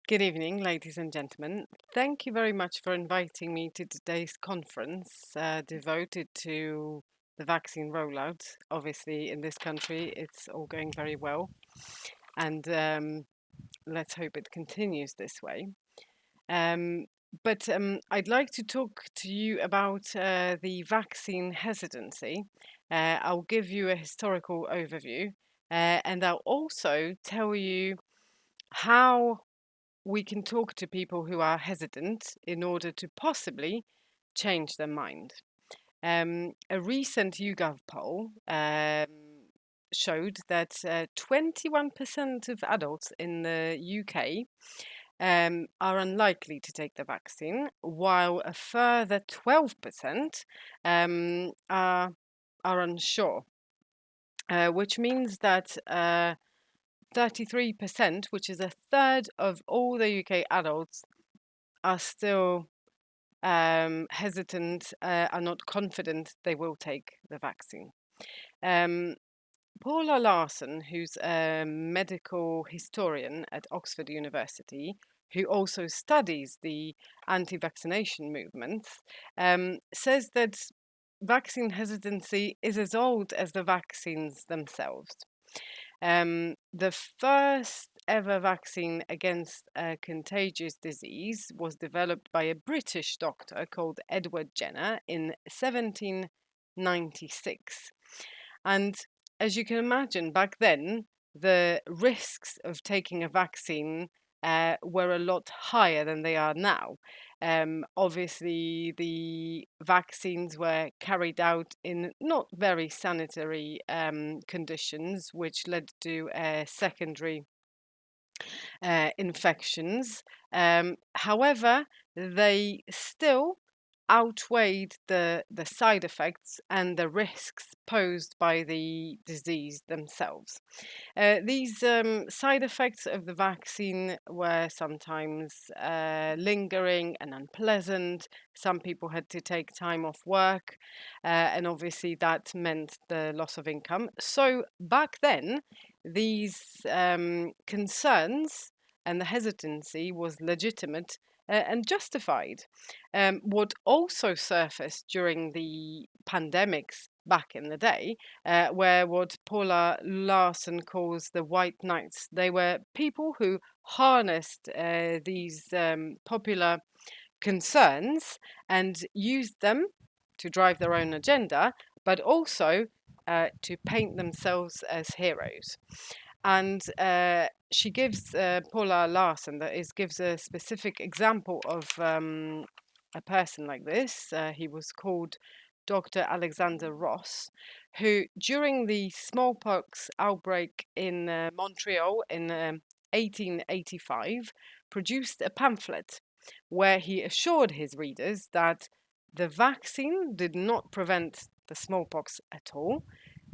Good evening, ladies and gentlemen. Thank you very much for inviting me to today's conference devoted to the vaccine rollout. Obviously, in this country, it's all going very well, and let's hope it continues this way. But I'd like to talk to you about the vaccine hesitancy. I'll give you a historical overview, and I'll also tell you how we can talk to people who are hesitant in order to possibly change their mind. A recent YouGov poll showed that 21% of adults in the UK are unlikely to take the vaccine, while a further 12% are unsure, which means that 33%, which is a third of all the UK adults, are still hesitant, are not confident they will take the vaccine. Paula Larsson, who's a medical historian at Oxford University, who also studies the anti-vaccination movements, says that vaccine hesitancy is as old as the vaccines themselves. The first ever vaccine against a contagious disease was developed by a British doctor called Edward Jenner in 1796. And as you can imagine, back then, the risks of taking a vaccine were a lot higher than they are now. Obviously, the vaccines were carried out in not very sanitary conditions, which led to secondary infections. However, they still outweighed the side effects and the risks posed by the disease themselves. These side effects of the vaccine were sometimes lingering and unpleasant. Some people had to take time off work, and obviously that meant the loss of income. So back then, these concerns and the hesitancy was legitimate and justified. What also surfaced during the pandemics back in the day were what Paula Larsson calls the white knights. They were people who harnessed these popular concerns and used them to drive their own agenda, but also to paint themselves as heroes. And she gives Paula Larsson gives a specific example of a person like this. He was called Dr. Alexander Ross, who during the smallpox outbreak in Montreal in 1885 produced a pamphlet where he assured his readers that the vaccine did not prevent the smallpox at all,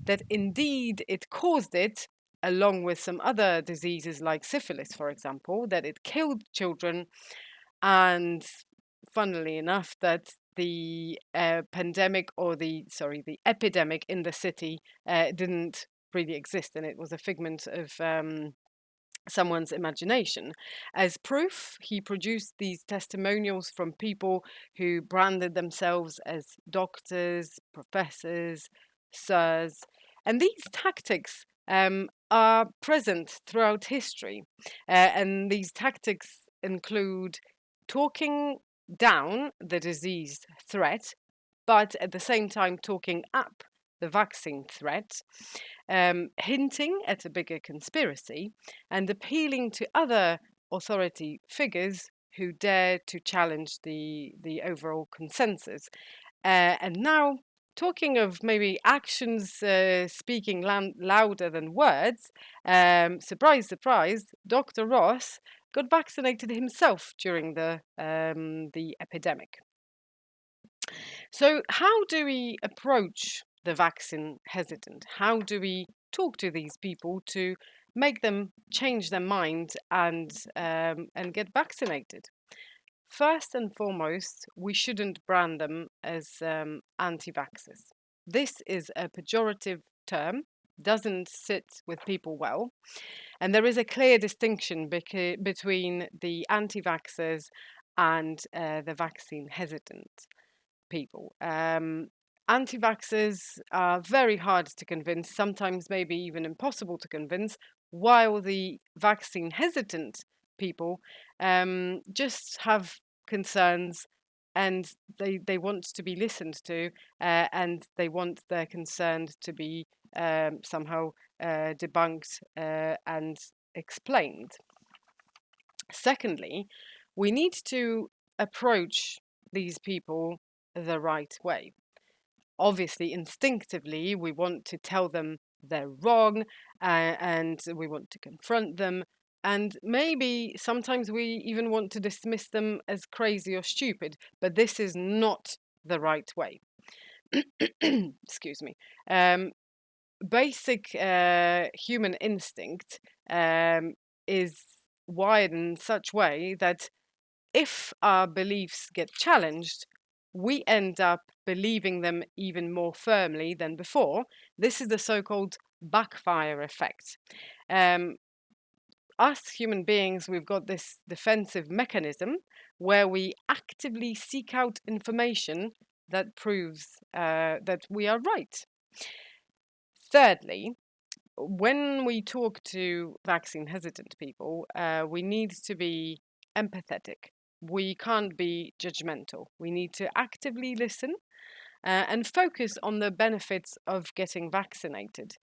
that indeed it caused it, along with some other diseases like syphilis, for example, that it killed children, and funnily enough, that the pandemic or the epidemic in the city didn't really exist, and it was a figment of someone's imagination. As proof, he produced these testimonials from people who branded themselves as doctors, professors, sirs, and these tactics are present throughout history. And these tactics include talking down the disease threat, but at the same time talking up the vaccine threat, hinting at a bigger conspiracy, and appealing to other authority figures who dare to challenge the overall consensus. And now, talking of maybe actions speaking louder than words, surprise, surprise, Dr. Ross got vaccinated himself during the epidemic. So, how do we approach the vaccine hesitant? How do we talk to these people to make them change their mind and get vaccinated? First and foremost, we shouldn't brand them as anti-vaxxers. This is a pejorative term doesn't sit with people well. And there is a clear distinction between the anti-vaxxers and the vaccine hesitant people. Anti-vaxxers are very hard to convince, sometimes maybe even impossible to convince, while the vaccine hesitant people just have concerns, and they want to be listened to, and they want their concerns to be somehow debunked and explained. Secondly, we need to approach these people the right way. Obviously, instinctively, we want to tell them they're wrong, and we want to confront them. And maybe sometimes we even want to dismiss them as crazy or stupid, but this is not the right way. Excuse me. Basic human instinct is wired in such way that if our beliefs get challenged, we end up believing them even more firmly than before. This is the so-called backfire effect. Us human beings, we've got this defensive mechanism where we actively seek out information that proves that we are right. Thirdly, when we talk to vaccine hesitant people, we need to be empathetic. We can't be judgmental. We need to actively listen and focus on the benefits of getting vaccinated.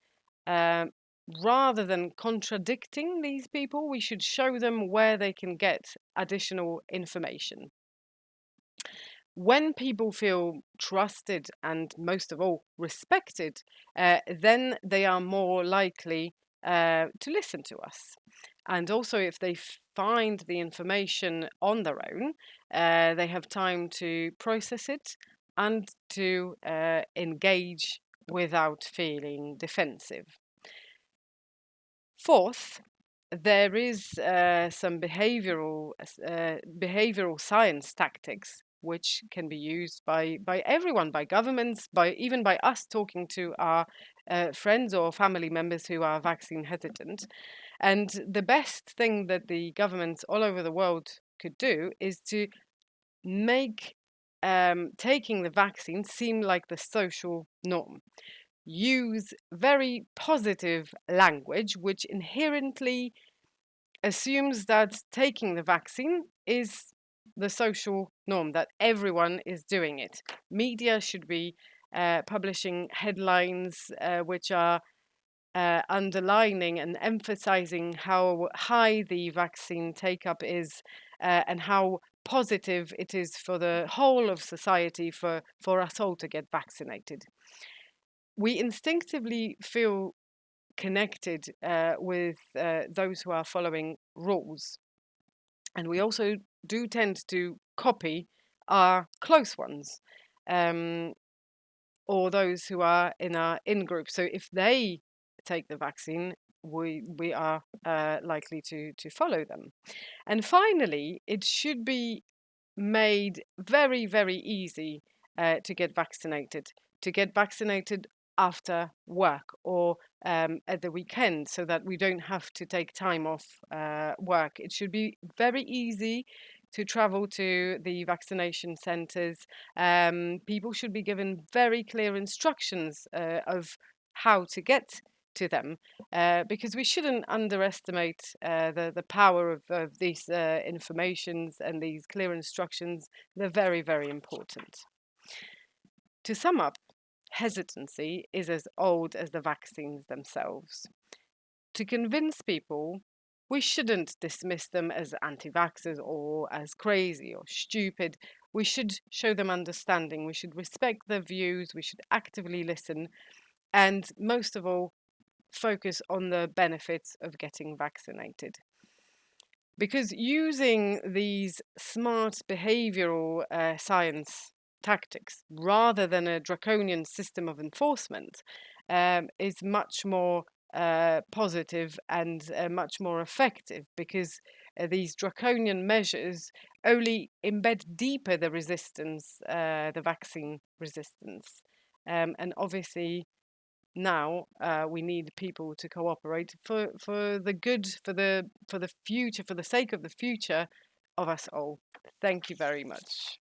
Rather than contradicting these people, we should show them where they can get additional information. When people feel trusted and, most of all, respected, then they are more likely to listen to us. And also, if they find the information on their own, they have time to process it and to engage without feeling defensive. Fourth, there is some behavioral science tactics which can be used by everyone, by governments, by even by us talking to our friends or family members who are vaccine hesitant. And the best thing that the governments all over the world could do is to make taking the vaccine seem like the social norm. Use very positive language, which inherently assumes that taking the vaccine is the social norm, that everyone is doing it. Media should be publishing headlines which are underlining and emphasizing how high the vaccine take-up is and how positive it is for the whole of society for us all to get vaccinated. We instinctively feel connected with those who are following rules. And we also do tend to copy our close ones or those who are in our in-group. So if they take the vaccine, we are likely to follow them. And finally, it should be made very, very easy to get vaccinated. To get vaccinated after work or at the weekend, so that we don't have to take time off work. It should be very easy to travel to the vaccination centres. People should be given very clear instructions of how to get to them, because we shouldn't underestimate the power of these informations and these clear instructions. They're very, very important. To sum up, hesitancy is as old as the vaccines themselves. To convince people, we shouldn't dismiss them as anti-vaxxers or as crazy or stupid. We should show them understanding. We should respect their views. We should actively listen. And most of all, focus on the benefits of getting vaccinated. Because using these smart behavioral science tactics rather than a draconian system of enforcement is much more positive and much more effective, because these draconian measures only embed deeper the resistance, the vaccine resistance. And obviously, now we need people to cooperate for the good, for the future, for the sake of the future of us all. Thank you very much.